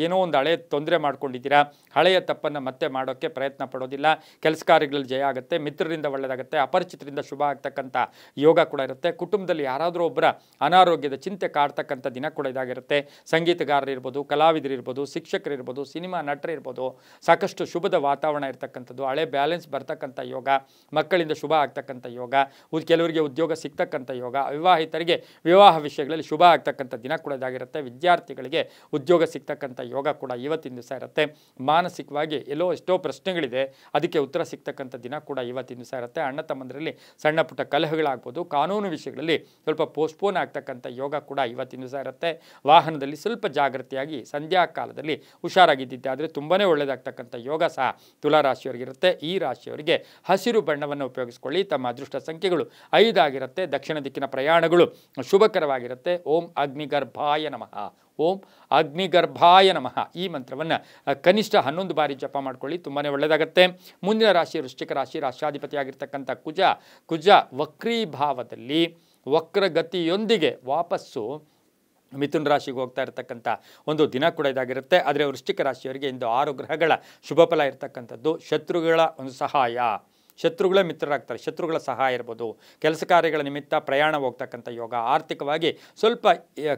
ಏನೋ ಒಂದು ಹಳೆಯ ತೊಂದರೆ ಮಾಡ್ಕೊಂಡಿದ್ದೀರಾ. ಹಳೆಯ ತಪ್ಪನ್ನು ಮತ್ತೆ ಮಾಡೋಕ್ಕೆ ಪ್ರಯತ್ನ ಪಡೋದಿಲ್ಲ. ಕೆಲಸ ಕಾರ್ಯಗಳಲ್ಲಿ ಜಯ ಆಗುತ್ತೆ. ಮಿತ್ರರಿಂದ ಒಳ್ಳೆಯದಾಗುತ್ತೆ. ಅಪರಿಚಿತರಿಂದ ಶುಭ ಆಗ್ತಕ್ಕಂಥ ಯೋಗ ಕೂಡ ಇರುತ್ತೆ. ಕುಟುಂಬದಲ್ಲಿ ಯಾರಾದರೂ ಒಬ್ಬರ ಅನಾರೋಗ್ಯದ ಚಿಂತೆ ಚಿಂತೆ ಕಾಡ್ತಕ್ಕಂಥ ದಿನ ಕೂಡ ಇದಾಗಿರುತ್ತೆ. ಸಂಗೀತಗಾರರಿರ್ಬೋದು, ಕಲಾವಿದರಿರ್ಬೋದು, ಶಿಕ್ಷಕರಿರ್ಬೋದು, ಸಿನಿಮಾ ನಟರಿರ್ಬೋದು, ಸಾಕಷ್ಟು ಶುಭದ ವಾತಾವರಣ ಇರ್ತಕ್ಕಂಥದ್ದು, ಹಳೆ ಬ್ಯಾಲೆನ್ಸ್ ಬರ್ತಕ್ಕಂಥ ಯೋಗ, ಮಕ್ಕಳಿಂದ ಶುಭ ಆಗ್ತಕ್ಕಂಥ ಯೋಗ, ಕೆಲವರಿಗೆ ಉದ್ಯೋಗ ಸಿಗ್ತಕ್ಕಂಥ ಯೋಗ, ವಿವಾಹಿತರಿಗೆ ವಿವಾಹ ವಿಷಯಗಳಲ್ಲಿ ಶುಭ ಆಗ್ತಕ್ಕಂಥ ದಿನ ಕೂಡ ಇದಾಗಿರುತ್ತೆ. ವಿದ್ಯಾರ್ಥಿಗಳಿಗೆ ಉದ್ಯೋಗ ಸಿಗ್ತಕ್ಕಂಥ ಯೋಗ ಕೂಡ ಇವತ್ತಿನ ದಿವಸ ಇರುತ್ತೆ. ಮಾನಸಿಕವಾಗಿ ಎಷ್ಟೋ ಪ್ರಶ್ನೆಗಳಿದೆ, ಅದಕ್ಕೆ ಉತ್ತರ ಸಿಗ್ತಕ್ಕಂಥ ದಿನ ಕೂಡ ಇವತ್ತಿನ ದಿವಸ ಇರುತ್ತೆ. ಅಣ್ಣ ತಮ್ಮಂದರಲ್ಲಿ ಸಣ್ಣ ಪುಟ್ಟ ಕಲಹಗಳಾಗ್ಬೋದು, ಕಾನೂನು ವಿಷಯಗಳಲ್ಲಿ ಸ್ವಲ್ಪ ಪೋಸ್ಟ್ಪೋನ್ ಆಗ್ತಕ್ಕಂಥ ಯೋಗ ಕೂಡ ಇವತ್ತಿನ ದಿವಸ ಇರುತ್ತೆ. ವಾಹನದಲ್ಲಿ ಸ್ವಲ್ಪ ಜಾಗೃತಿಯಾಗಿ ಸಂಧ್ಯಾ ಕಾಲದಲ್ಲಿ ಹುಷಾರಾಗಿದ್ದಿದ್ದೆ ಆದರೆ ತುಂಬಾ ಒಳ್ಳೆಯದಾಗ್ತಕ್ಕಂಥ ಯೋಗ ಸಹ ತುಲಾರಾಶಿಯವರಿಗಿರುತ್ತೆ. ಈ ರಾಶಿಯವರಿಗೆ ಹಸಿರು ಬಣ್ಣವನ್ನು ಉಪಯೋಗಿಸಿಕೊಳ್ಳಿ. ತಮ್ಮ ಅದೃಷ್ಟ ಸಂಖ್ಯೆಗಳು 5 ಆಗಿರುತ್ತೆ. ದಕ್ಷಿಣ ದಿಕ್ಕಿನ ಪ್ರಯಾಣಗಳು ಶುಭಕರವಾಗಿರುತ್ತೆ. ಓಂ ಅಗ್ನಿಗರ್ಭಾಯ ನಮಃ, ಓಂ ಅಗ್ನಿಗರ್ಭಾಯ ನಮಃ ಈ ಮಂತ್ರವನ್ನು ಕನಿಷ್ಠ 11 ಬಾರಿ ಜಪ ಮಾಡ್ಕೊಳ್ಳಿ, ತುಂಬಾ ಒಳ್ಳೆಯದಾಗುತ್ತೆ. ಮುಂದಿನ ರಾಶಿ ವೃಶ್ಚಿಕ ರಾಶಿ. ರಾಷ್ಟ್ರಾಧಿಪತಿಯಾಗಿರ್ತಕ್ಕಂಥ ಕುಜ ವಕ್ರೀಭಾವದಲ್ಲಿ ವಕ್ರಗತಿಯೊಂದಿಗೆ ವಾಪಸ್ಸು ಮಿಥುನ ರಾಶಿಗೆ ಹೋಗ್ತಾ ಇರತಕ್ಕಂಥ ಒಂದು ದಿನ ಕೂಡ ಇದಾಗಿರುತ್ತೆ. ಆದರೆ ವೃಶ್ಚಿಕ ರಾಶಿಯವರಿಗೆ ಇಂದು 6 ಗ್ರಹಗಳ ಶುಭ ಫಲ ಇರತಕ್ಕಂಥದ್ದು. ಶತ್ರುಗಳ ಒಂದು ಸಹಾಯ, ಶತ್ರುಗಳೇ ಮಿತ್ರರಾಗ್ತಾರೆ, ಶತ್ರುಗಳ ಸಹಾಯ ಇರ್ಬೋದು, ಕೆಲಸ ಕಾರ್ಯಗಳ ನಿಮಿತ್ತ ಪ್ರಯಾಣ ಹೋಗ್ತಕ್ಕಂಥ ಯೋಗ, ಆರ್ಥಿಕವಾಗಿ ಸ್ವಲ್ಪ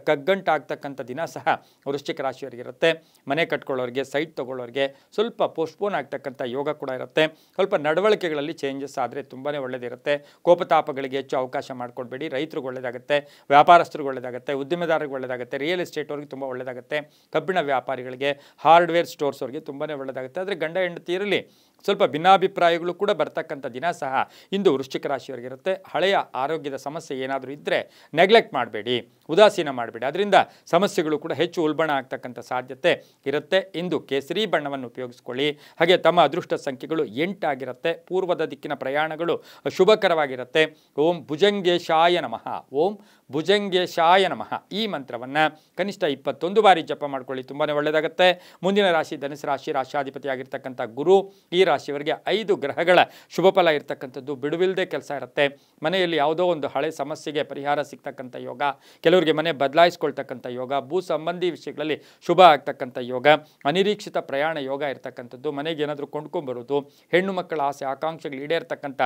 ಕಗ್ಗಂಟಾಗ್ತಕ್ಕಂಥ ದಿನ ಸಹ ವೃಶ್ಚಿಕ ರಾಶಿಯವರಿಗಿರುತ್ತೆ. ಮನೆ ಕಟ್ಕೊಳ್ಳೋರಿಗೆ, ಸೈಟ್ ತೊಗೊಳ್ಳೋರಿಗೆ ಸ್ವಲ್ಪ ಪೋಸ್ಟ್ಪೋನ್ ಆಗ್ತಕ್ಕಂಥ ಯೋಗ ಕೂಡ ಇರುತ್ತೆ. ಸ್ವಲ್ಪ ನಡವಳಿಕೆಗಳಲ್ಲಿ ಚೇಂಜಸ್ ಆದರೆ ತುಂಬಾ ಒಳ್ಳೆಯದಿರುತ್ತೆ. ಕೋಪತಾಪಗಳಿಗೆ ಹೆಚ್ಚು ಅವಕಾಶ ಮಾಡ್ಕೊಳ್ಬೇಡಿ. ರೈತರಿಗೆ ಒಳ್ಳೆಯದಾಗುತ್ತೆ, ವ್ಯಾಪಾರಸ್ಥರಿಗೆ ಒಳ್ಳೆಯದಾಗುತ್ತೆ, ಉದ್ದಿಮೆದಾರರಿಗೆ ಒಳ್ಳೆಯದಾಗುತ್ತೆ, ರಿಯಲ್ ಎಸ್ಟೇಟ್ ಅವ್ರಿಗೆ ತುಂಬ ಒಳ್ಳೆಯದಾಗುತ್ತೆ, ಕಬ್ಬಿಣ ವ್ಯಾಪಾರಿಗಳಿಗೆ, ಹಾರ್ಡ್ವೇರ್ ಸ್ಟೋರ್ಸ್ ಅವ್ರಿಗೆ ತುಂಬಾ ಒಳ್ಳೆಯದಾಗುತ್ತೆ. ಆದರೆ ಗಂಡ ಹೆಂಡತಿಯರಲ್ಲಿ ಸ್ವಲ್ಪ ಭಿನ್ನಾಭಿಪ್ರಾಯಗಳು ಕೂಡ ಬರ್ತಕ್ಕಂಥ ದಿನ ಸಹ ಇಂದು ವೃಶ್ಚಿಕ ರಾಶಿಯವರಿಗಿರುತ್ತೆ. ಹಳೆಯ ಆರೋಗ್ಯದ ಸಮಸ್ಯೆ ಏನಾದರೂ ಇದ್ದರೆ ನೆಗ್ಲೆಕ್ಟ್ ಮಾಡಬೇಡಿ, ಉದಾಸೀನ ಮಾಡಬೇಡಿ, ಅದರಿಂದ ಸಮಸ್ಯೆಗಳು ಕೂಡ ಹೆಚ್ಚು ಉಲ್ಬಣ ಆಗ್ತಕ್ಕಂಥ ಸಾಧ್ಯತೆ ಇರುತ್ತೆ. ಇಂದು ಕೇಸರಿ ಬಣ್ಣವನ್ನು ಉಪಯೋಗಿಸ್ಕೊಳ್ಳಿ. ಹಾಗೆ ತಮ್ಮ ಅದೃಷ್ಟ ಸಂಖ್ಯೆಗಳು 8 ಆಗಿರುತ್ತೆ. ಪೂರ್ವದ ದಿಕ್ಕಿನ ಪ್ರಯಾಣಗಳು ಶುಭಕರವಾಗಿರುತ್ತೆ. ಓಂ ಭುಜಂಗೇಶಾಯ ನಮಃ, ಓಂ ಭುಜಂಗೇಶಾಯ ನಮಃ ಈ ಮಂತ್ರವನ್ನು ಕನಿಷ್ಠ 21 ಬಾರಿ ಜಪ ಮಾಡ್ಕೊಳ್ಳಿ, ತುಂಬಾ ಒಳ್ಳೆಯದಾಗುತ್ತೆ. ಮುಂದಿನ ರಾಶಿ ಧನುಸು ರಾಶಿ. ರಾಷ್ಟ್ರಾಧಿಪತಿಯಾಗಿರ್ತಕ್ಕಂಥ ಗುರು. ಈ ರಾಶಿಯವರಿಗೆ 5 ಗ್ರಹಗಳ ಶುಭ ಫಲ ಇರ್ತಕ್ಕಂಥದ್ದು. ಬಿಡುವಿಲ್ಲದೆ ಕೆಲಸ ಇರುತ್ತೆ. ಮನೆಯಲ್ಲಿ ಯಾವುದೋ ಒಂದು ಹಳೆ ಸಮಸ್ಯೆಗೆ ಪರಿಹಾರ ಸಿಗ್ತಕ್ಕಂಥ ಯೋಗ, ಕೆಲವರಿಗೆ ಮನೆ ಬದಲಾಯಿಸ್ಕೊಳ್ತಕ್ಕಂಥ ಯೋಗ, ಭೂ ಸಂಬಂಧಿ ವಿಷಯಗಳಲ್ಲಿ ಶುಭ ಆಗ್ತಕ್ಕಂಥ ಯೋಗ, ಅನಿರೀಕ್ಷಿತ ಪ್ರಯಾಣ ಯೋಗ ಇರ್ತಕ್ಕಂಥದ್ದು, ಮನೆಗೆ ಏನಾದರೂ ಕೊಂಡ್ಕೊಂಡ್ಬರೋದು, ಹೆಣ್ಣು ಮಕ್ಕಳ ಆಸೆ ಆಕಾಂಕ್ಷೆಗಳು ಈಡೇರ್ತಕ್ಕಂಥ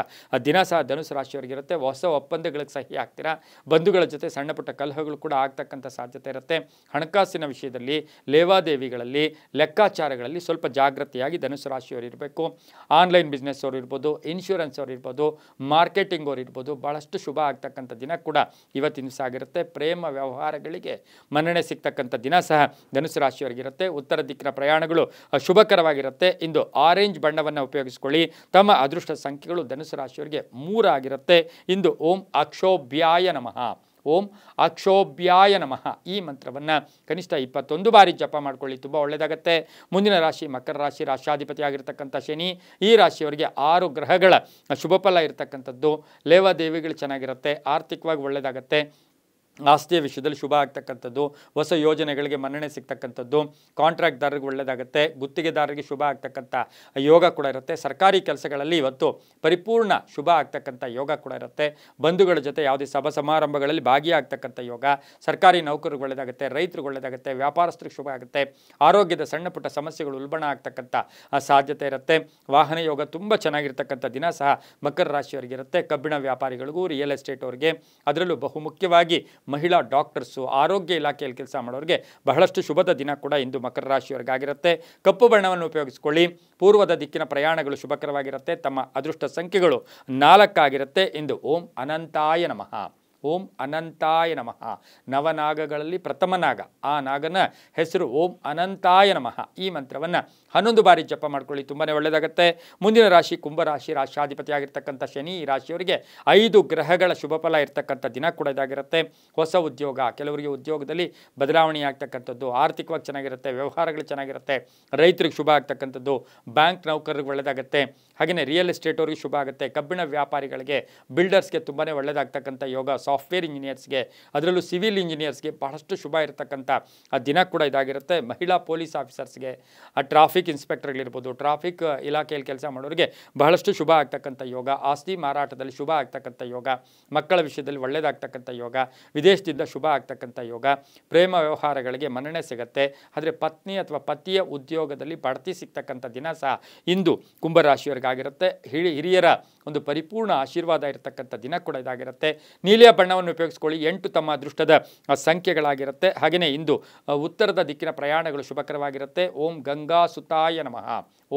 ದಿನ ಸಹ ಧನುಸು ರಾಶಿಯವರಿಗಿರುತ್ತೆ. ಹೊಸ ಒಪ್ಪಂದಗಳಿಗೆ ಸಹಿ ಆಗ್ತೀರಾ. ಬಂಧುಗಳ ಜೊತೆ ಸಣ್ಣ ಪುಟ್ಟ ಕಲಹಗಳು ಕೂಡ ಆಗ್ತಕ್ಕಂಥ ಸಾಧ್ಯತೆ ಇರುತ್ತೆ. ಹಣಕಾಸಿನ ವಿಷಯದಲ್ಲಿ, ಲೇವಾದೇವಿಗಳಲ್ಲಿ, ಲೆಕ್ಕಾಚಾರಗಳಲ್ಲಿ ಸ್ವಲ್ಪ ಜಾಗೃತಿಯಾಗಿ ಧನುಸು ರಾಶಿಯವರು ಇರಬೇಕು. ಆನ್ಲೈನ್ ಬಿಸ್ನೆಸ್ ಅವರು ಇರ್ಬೋದು, ಇನ್ಶೂರೆನ್ಸ್ ಅವರು ಇರ್ಬೋದು, ಮಾರ್ಕೆಟಿಂಗ್ ಅವರು ಇರ್ಬೋದು, ಭಾಳಷ್ಟು ಶುಭ ಆಗ್ತಕ್ಕಂಥ ದಿನ ಕೂಡ ಇವತ್ತಿನ ದಿವಸ ಆಗಿರುತ್ತೆ. ಪ್ರೇಮ ವ್ಯವಹಾರಗಳಿಗೆ ಮನ್ನಣೆ ಸಿಗ್ತಕ್ಕಂಥ ದಿನ ಸಹ ಧನುಸು ರಾಶಿಯವರಿಗಿರುತ್ತೆ. ಉತ್ತರ ದಿಕ್ಕಿನ ಪ್ರಯಾಣಗಳು ಶುಭಕರವಾಗಿರುತ್ತೆ. ಇಂದು ಆರೆಂಜ್ ಬಣ್ಣವನ್ನು ಉಪಯೋಗಿಸಿಕೊಳ್ಳಿ. ತಮ್ಮ ಅದೃಷ್ಟ ಸಂಖ್ಯೆಗಳು ಧನುಸು ರಾಶಿಯವರಿಗೆ 3 ಆಗಿರುತ್ತೆ. ಇಂದು ಓಂ ಅಕ್ಷೋಭ್ಯಾಯ ನಮಃ, ಓಂ ಅಕ್ಷೋಭ್ಯಾಯ ನಮಃ ಈ ಮಂತ್ರವನ್ನು ಕನಿಷ್ಠ 21 ಬಾರಿ ಜಪ ಮಾಡ್ಕೊಳ್ಳಿ, ತುಂಬ ಒಳ್ಳೆಯದಾಗುತ್ತೆ. ಮುಂದಿನ ರಾಶಿ ಮಕರ ರಾಶಿ. ರಾಷ್ಟ್ರಾಧಿಪತಿ ಆಗಿರ್ತಕ್ಕಂಥ ಶನಿ. ಈ ರಾಶಿಯವರಿಗೆ 6 ಗ್ರಹಗಳ ಶುಭ ಫಲ ಇರತಕ್ಕಂಥದ್ದು. ಲೇವಾದೇವಿಗಳು ಚೆನ್ನಾಗಿರುತ್ತೆ, ಆರ್ಥಿಕವಾಗಿ ಒಳ್ಳೆಯದಾಗುತ್ತೆ, ಆಸ್ತಿಯ ವಿಷಯದಲ್ಲಿ ಶುಭ ಆಗ್ತಕ್ಕಂಥದ್ದು, ಹೊಸ ಯೋಜನೆಗಳಿಗೆ ಮನ್ನಣೆ ಸಿಗ್ತಕ್ಕಂಥದ್ದು, ಕಾಂಟ್ರಾಕ್ಟ್ದಾರರಿಗೆ ಒಳ್ಳೆಯದಾಗುತ್ತೆ, ಗುತ್ತಿಗೆದಾರರಿಗೆ ಶುಭ ಆಗ್ತಕ್ಕಂಥ ಯೋಗ ಕೂಡ ಇರುತ್ತೆ. ಸರ್ಕಾರಿ ಕೆಲಸಗಳಲ್ಲಿ ಇವತ್ತು ಪರಿಪೂರ್ಣ ಶುಭ ಆಗ್ತಕ್ಕಂಥ ಯೋಗ ಕೂಡ ಇರುತ್ತೆ. ಬಂಧುಗಳ ಜೊತೆ ಯಾವುದೇ ಸಭಾ ಸಮಾರಂಭಗಳಲ್ಲಿ ಭಾಗಿಯಾಗ್ತಕ್ಕಂಥ ಯೋಗ, ಸರ್ಕಾರಿ ನೌಕರರಿಗೆ ಒಳ್ಳೆಯದಾಗುತ್ತೆ, ರೈತರಿಗೆ ಒಳ್ಳೆಯದಾಗುತ್ತೆ, ವ್ಯಾಪಾರಸ್ಥರಿಗೆ ಶುಭ ಆಗುತ್ತೆ. ಆರೋಗ್ಯದ ಸಣ್ಣ ಪುಟ್ಟ ಸಮಸ್ಯೆಗಳು ಉಲ್ಬಣ ಆಗ್ತಕ್ಕಂಥ ಸಾಧ್ಯತೆ ಇರುತ್ತೆ. ವಾಹನ ಯೋಗ ತುಂಬ ಚೆನ್ನಾಗಿರ್ತಕ್ಕಂಥ ದಿನ ಸಹ ಮಕರ ರಾಶಿಯವರಿಗಿರುತ್ತೆ. ಕಬ್ಬಿಣ ವ್ಯಾಪಾರಿಗಳಿಗೂ, ರಿಯಲ್ ಎಸ್ಟೇಟ್ ಅವರಿಗೆ, ಅದರಲ್ಲೂ ಬಹುಮುಖ್ಯವಾಗಿ ಮಹಿಳಾ ಡಾಕ್ಟರ್ಸು, ಆರೋಗ್ಯ ಇಲಾಖೆಯಲ್ಲಿ ಕೆಲಸ ಮಾಡೋರಿಗೆ ಬಹಳಷ್ಟು ಶುಭದ ದಿನ ಕೂಡ ಇಂದು ಮಕರ ರಾಶಿಯವರಿಗಾಗಿರುತ್ತೆ. ಕಪ್ಪು ಬಣ್ಣವನ್ನು ಉಪಯೋಗಿಸಿಕೊಳ್ಳಿ. ಪೂರ್ವದ ದಿಕ್ಕಿನ ಪ್ರಯಾಣಗಳು ಶುಭಕರವಾಗಿರುತ್ತೆ. ತಮ್ಮ ಅದೃಷ್ಟ ಸಂಖ್ಯೆಗಳು 4 ಆಗಿರುತ್ತೆ. ಇಂದು ಓಂ ಅನಂತಾಯ ನಮಃ, ಓಂ ಅನಂತಾಯ ನಮಃ. ನವನಾಗಗಳಲ್ಲಿ ಪ್ರಥಮ ನಾಗ, ಆ ನಾಗನ ಹೆಸರು ಓಂ ಅನಂತಾಯ ನಮಃ. ಈ ಮಂತ್ರವನ್ನು 11 ಬಾರಿ ಜಪ ಮಾಡ್ಕೊಳ್ಳಿ, ತುಂಬಾ ಒಳ್ಳೆಯದಾಗುತ್ತೆ. ಮುಂದಿನ ರಾಶಿ ಕುಂಭರಾಶಿ. ರಾಷ್ಟ್ರಾಧಿಪತಿ ಆಗಿರ್ತಕ್ಕಂಥ ಶನಿ. ಈ ರಾಶಿಯವರಿಗೆ 5 ಗ್ರಹಗಳ ಶುಭ ಫಲ ಇರ್ತಕ್ಕಂಥ ದಿನ ಕೂಡ ಇದಾಗಿರುತ್ತೆ. ಹೊಸ ಉದ್ಯೋಗ, ಕೆಲವರಿಗೆ ಉದ್ಯೋಗದಲ್ಲಿ ಬದಲಾವಣೆ ಆಗ್ತಕ್ಕಂಥದ್ದು, ಆರ್ಥಿಕವಾಗಿ ಚೆನ್ನಾಗಿರುತ್ತೆ, ವ್ಯವಹಾರಗಳು ಚೆನ್ನಾಗಿರುತ್ತೆ, ರೈತರಿಗೆ ಶುಭ ಆಗ್ತಕ್ಕಂಥದ್ದು, ಬ್ಯಾಂಕ್ ನೌಕರರಿಗೆ ಒಳ್ಳೆಯದಾಗುತ್ತೆ, ಹಾಗೆಯೇ ರಿಯಲ್ ಎಸ್ಟೇಟ್ ಅವರಿಗೆ ಶುಭ ಆಗುತ್ತೆ, ಕಬ್ಬಿಣ ವ್ಯಾಪಾರಿಗಳಿಗೆ, ಬಿಲ್ಡರ್ಸ್ಗೆ ತುಂಬಾ ಒಳ್ಳೆಯದಾಗ್ತಕ್ಕಂಥ ಯೋಗ, ಸಾಫ್ಟ್ವೇರ್ ಇಂಜಿನಿಯರ್ಸ್ಗೆ, ಅದರಲ್ಲೂ ಸಿವಿಲ್ ಇಂಜಿನಿಯರ್ಸ್ಗೆ ಬಹಳಷ್ಟು ಶುಭ ಇರತಕ್ಕಂಥ ದಿನ ಕೂಡ ಇದಾಗಿರುತ್ತೆ. ಮಹಿಳಾ ಪೊಲೀಸ್ ಆಫೀಸರ್ಸ್ಗೆ, ಟ್ರಾಫಿಕ್ ಇನ್ಸ್ಪೆಕ್ಟರ್ಗಳಿರ್ಬೋದು, ಟ್ರಾಫಿಕ್ ಇಲಾಖೆಯಲ್ಲಿ ಕೆಲಸ ಮಾಡೋರಿಗೆ ಬಹಳಷ್ಟು ಶುಭ ಆಗ್ತಕ್ಕಂಥ ಯೋಗ, ಆಸ್ತಿ ಮಾರಾಟದಲ್ಲಿ ಶುಭ ಆಗ್ತಕ್ಕಂಥ ಯೋಗ, ಮಕ್ಕಳ ವಿಷಯದಲ್ಲಿ ಒಳ್ಳೆಯದಾಗ್ತಕ್ಕಂಥ ಯೋಗ, ವಿದೇಶದಿಂದ ಶುಭ ಆಗ್ತಕ್ಕಂಥ ಯೋಗ, ಪ್ರೇಮ ವ್ಯವಹಾರಗಳಿಗೆ ಮನ್ನಣೆ ಸಿಗುತ್ತೆ. ಆದರೆ ಪತ್ನಿ ಅಥವಾ ಪತಿಯ ಉದ್ಯೋಗದಲ್ಲಿ ಬಡ್ತಿ ಸಿಗ್ತಕ್ಕಂಥ ದಿನ ಸಹ ಇಂದು ಕುಂಭರಾಶಿಯವರಿಗಾಗಿರುತ್ತೆ. ಹಿರಿಯರ ಒಂದು ಪರಿಪೂರ್ಣ ಆಶೀರ್ವಾದ ಇರತಕ್ಕಂಥ ದಿನ ಕೂಡ ಇದಾಗಿರುತ್ತೆ. ನೀಲಿಯ ಬಣ್ಣವನ್ನು ಉಪಯೋಗಿಸ್ಕೊಳ್ಳಿ. 8 ತಮ್ಮ ಅದೃಷ್ಟದ ಸಂಖ್ಯೆಗಳಾಗಿರುತ್ತೆ. ಹಾಗೆಯೇ ಇಂದು ಉತ್ತರದ ದಿಕ್ಕಿನ ಪ್ರಯಾಣಗಳು ಶುಭಕರವಾಗಿರುತ್ತೆ. ಓಂ ಗಂಗಾ ಸುತಾಯ ನಮಃ,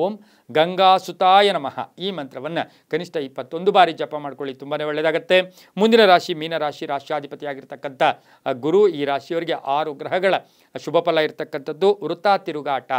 ಓಂ ಗಂಗಾ ಸುತಾಯ ನಮಃ ಈ ಮಂತ್ರವನ್ನು ಕನಿಷ್ಠ 21 ಬಾರಿ ಜಪ ಮಾಡ್ಕೊಳ್ಳಿ, ತುಂಬಾ ಒಳ್ಳೆಯದಾಗುತ್ತೆ. ಮುಂದಿನ ರಾಶಿ ಮೀನರಾಶಿ. ರಾಷ್ಟ್ರಾಧಿಪತಿಯಾಗಿರ್ತಕ್ಕಂಥ ಗುರು ಈ ರಾಶಿಯವರಿಗೆ 6 ಗ್ರಹಗಳ ಶುಭ ಫಲ ಇರತಕ್ಕಂಥದ್ದು. ವೃತ್ತ ತಿರುಗಾಟ,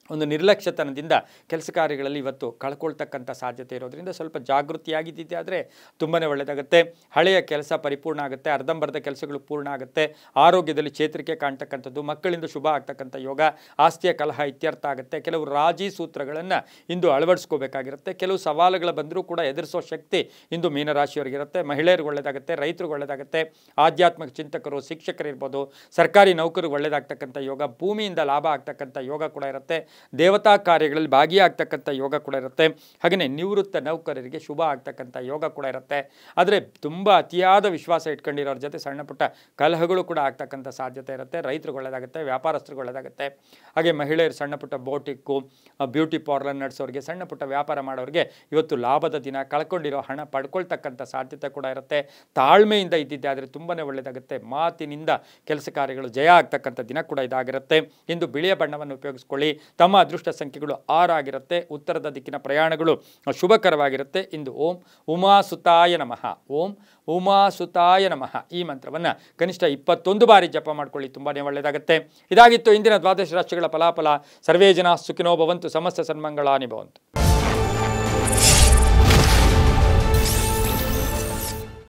ಒಂದು ನಿರ್ಲಕ್ಷ್ಯತನದಿಂದ ಕೆಲಸ ಕಾರ್ಯಗಳಲ್ಲಿ ಇವತ್ತು ಕಳ್ಕೊಳ್ತಕ್ಕಂಥ ಸಾಧ್ಯತೆ ಇರೋದ್ರಿಂದ ಸ್ವಲ್ಪ ಜಾಗೃತಿಯಾಗಿದ್ದಿದೆ ಆದರೆ ತುಂಬಾ ಒಳ್ಳೆಯದಾಗುತ್ತೆ. ಹಳೆಯ ಕೆಲಸ ಪರಿಪೂರ್ಣ ಆಗುತ್ತೆ, ಅರ್ಧಂಬರ್ಧ ಕೆಲಸಗಳು ಪೂರ್ಣ ಆಗುತ್ತೆ. ಆರೋಗ್ಯದಲ್ಲಿ ಚೇತರಿಕೆ ಕಾಣ್ತಕ್ಕಂಥದ್ದು, ಮಕ್ಕಳಿಂದ ಶುಭ ಆಗ್ತಕ್ಕಂಥ ಯೋಗ, ಆಸ್ತಿಯ ಕಲಹ ಇತ್ಯರ್ಥ ಆಗುತ್ತೆ. ಕೆಲವು ರಾಜಿ ಸೂತ್ರಗಳನ್ನು ಇಂದು ಅಳವಡಿಸ್ಕೋಬೇಕಾಗಿರುತ್ತೆ. ಕೆಲವು ಸವಾಲುಗಳು ಬಂದರೂ ಕೂಡ ಎದುರಿಸೋ ಶಕ್ತಿ ಇಂದು ಮೀನರಾಶಿಯವರಿಗಿರುತ್ತೆ. ಮಹಿಳೆಯರಿಗೆ ಒಳ್ಳೆಯದಾಗುತ್ತೆ, ರೈತರಿಗೆ ಒಳ್ಳೆಯದಾಗುತ್ತೆ, ಆಧ್ಯಾತ್ಮಿಕ ಚಿಂತಕರು, ಶಿಕ್ಷಕರು ಇರ್ಬೋದು, ಸರ್ಕಾರಿ ನೌಕರಿಗೆ ಒಳ್ಳೆಯದಾಗ್ತಕ್ಕಂಥ ಯೋಗ, ಭೂಮಿಯಿಂದ ಲಾಭ ಆಗ್ತಕ್ಕಂಥ ಯೋಗ ಕೂಡ ಇರುತ್ತೆ. ದೇವತಾ ಕಾರ್ಯಗಳಲ್ಲಿ ಭಾಗಿಯಾಗ್ತಕ್ಕಂಥ ಯೋಗ ಕೂಡ ಇರುತ್ತೆ. ಹಾಗೆಯೇ ನಿವೃತ್ತ ನೌಕರರಿಗೆ ಶುಭ ಆಗ್ತಕ್ಕಂಥ ಯೋಗ ಕೂಡ ಇರುತ್ತೆ. ಆದರೆ ತುಂಬ ಅತಿಯಾದ ವಿಶ್ವಾಸ ಇಟ್ಕೊಂಡಿರೋರ ಜೊತೆ ಸಣ್ಣ ಪುಟ್ಟ ಕಲಹಗಳು ಕೂಡ ಆಗ್ತಕ್ಕಂಥ ಸಾಧ್ಯತೆ ಇರುತ್ತೆ. ರೈತರಿಗೆ ಒಳ್ಳೆಯದಾಗುತ್ತೆ, ವ್ಯಾಪಾರಸ್ಥರಿಗೆ ಒಳ್ಳೆಯದಾಗುತ್ತೆ. ಹಾಗೆ ಮಹಿಳೆಯರು ಸಣ್ಣ ಪುಟ್ಟ ಬೋಟಿಕ್ಕು, ಬ್ಯೂಟಿ ಪಾರ್ಲರ್ ನಡೆಸೋರಿಗೆ, ಸಣ್ಣ ಪುಟ್ಟ ವ್ಯಾಪಾರ ಮಾಡೋರಿಗೆ ಇವತ್ತು ಲಾಭದ ದಿನ. ಕಳ್ಕೊಂಡಿರೋ ಹಣ ಪಡ್ಕೊಳ್ತಕ್ಕಂಥ ಸಾಧ್ಯತೆ ಕೂಡ ಇರುತ್ತೆ. ತಾಳ್ಮೆಯಿಂದ ಇದ್ದಿದ್ದೆ ಆದರೆ ತುಂಬಾ ಒಳ್ಳೆಯದಾಗುತ್ತೆ. ಮಾತಿನಿಂದ ಕೆಲಸ ಕಾರ್ಯಗಳು ಜಯ ಆಗ್ತಕ್ಕಂಥ ದಿನ ಕೂಡ ಇದಾಗಿರುತ್ತೆ. ಇಂದು ಬಿಳಿಯ ಬಣ್ಣವನ್ನು ಉಪಯೋಗಿಸ್ಕೊಳ್ಳಿ. ತಮ್ಮ ಅದೃಷ್ಟ ಸಂಖ್ಯೆಗಳು 6 ಆಗಿರುತ್ತೆ. ಉತ್ತರದ ದಿಕ್ಕಿನ ಪ್ರಯಾಣಗಳು ಶುಭಕರವಾಗಿರುತ್ತೆ. ಇಂದು ಓಂ ಉಮಾಸುತಾಯ ನಮಃ, ಓಂ ಉಮಾಸುತಾಯ ನಮಃ ಈ ಮಂತ್ರವನ್ನು ಕನಿಷ್ಠ 21 ಬಾರಿ ಜಪ ಮಾಡ್ಕೊಳ್ಳಿ, ತುಂಬಾ ಒಳ್ಳೆಯದಾಗುತ್ತೆ. ಇದಾಗಿತ್ತು ಇಂದಿನ ದ್ವಾದಶ ರಾಶಿಗಳ ಫಲಾಫಲ. ಸರ್ವೇ ಜನ ಸುಖಿನೋ ಭವಂತು, ಸಮಸ್ತ ಸನ್ಮಂಗಳಾನಿ ಭವಂತು.